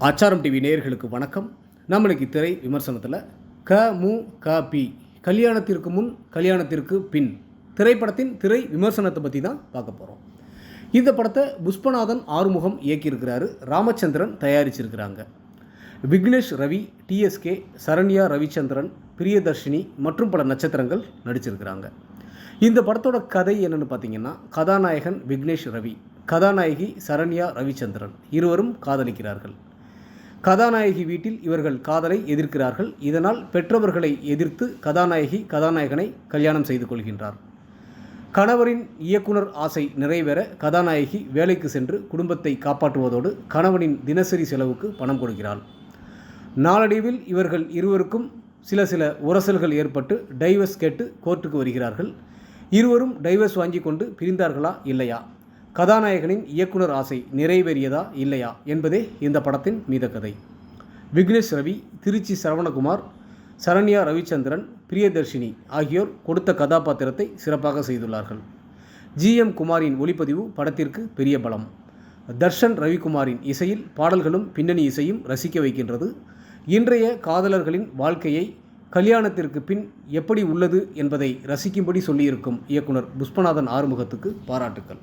ஆச்சாரம் டிவி நேயர்களுக்கு வணக்கம். நம்மளுக்கு திரை விமர்சனத்தில் கமுகபி கல்யாணத்திற்கு முன் கல்யாணத்திற்கு பின் திரைப்படத்தின் திரை விமர்சனத்தை பற்றி தான் பார்க்க போகிறோம். இந்த படத்தை புஷ்பநாதன் ஆறுமுகம் இயக்கியிருக்கிறாரு, ராமச்சந்திரன் தயாரிச்சிருக்கிறாங்க. விக்னேஷ் ரவி, டிஎஸ்கே, சரண்யா ரவிச்சந்திரன், பிரியதர்ஷினி மற்றும் பல நட்சத்திரங்கள் நடிச்சிருக்கிறாங்க. இந்த படத்தோட கதை என்னென்னு பார்த்தீங்கன்னா, கதாநாயகன் விக்னேஷ் ரவி, கதாநாயகி சரண்யா ரவிச்சந்திரன் இருவரும் காதலிக்கிறார்கள். கதாநாயகி வீட்டில் இவர்கள் காதலை எதிர்க்கிறார்கள். இதனால் பெற்றவர்களை எதிர்த்து கதாநாயகி கதாநாயகனை கல்யாணம் செய்து கொள்கின்றார். கணவரின் இயக்குனர் ஆசை நிறைவேற கதாநாயகி வேலைக்கு சென்று குடும்பத்தை காப்பாற்றுவதோடு கணவனின் தினசரி செலவுக்கு பணம் கொடுக்கிறாள். நாளடைவில் இவர்கள் இருவருக்கும் சில உரசல்கள் ஏற்பட்டு டைவர்ஸ் கேட்டு கோர்ட்டுக்கு வருகிறார்கள். இருவரும் டைவர்ஸ் வாங்கி கொண்டு பிரிந்தார்களா இல்லையா, கதாநாயகனின் இயக்குனர் ஆசை நிறைவேறியதா இல்லையா என்பதே இந்த படத்தின் மீத கதை. விக்னேஷ் ரவி, திருச்சி சரவணகுமார், சரண்யா ரவிச்சந்திரன், பிரியதர்ஷினி ஆகியோர் கொடுத்த கதாபாத்திரத்தை சிறப்பாக செய்துள்ளார்கள். ஜிஎம் குமாரின் ஒளிப்பதிவு படத்திற்கு பெரிய பலம். தர்ஷன் ரவிக்குமாரின் இசையில் பாடல்களும் பின்னணி இசையும் ரசிக்க வைக்கின்றது. இன்றைய காதலர்களின் வாழ்க்கையை கல்யாணத்திற்கு பின் எப்படி உள்ளது என்பதை ரசிக்கும்படி சொல்லியிருக்கும் இயக்குனர் புஷ்பநாதன் ஆறுமுகத்துக்கு பாராட்டுக்கள்.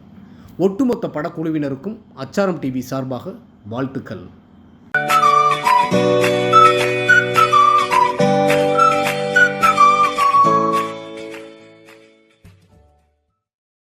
ஒட்டுமொத்த படக்குழுவினருக்கும் அச்சாரம் டிவி சார்பாக வாழ்த்துக்கள்.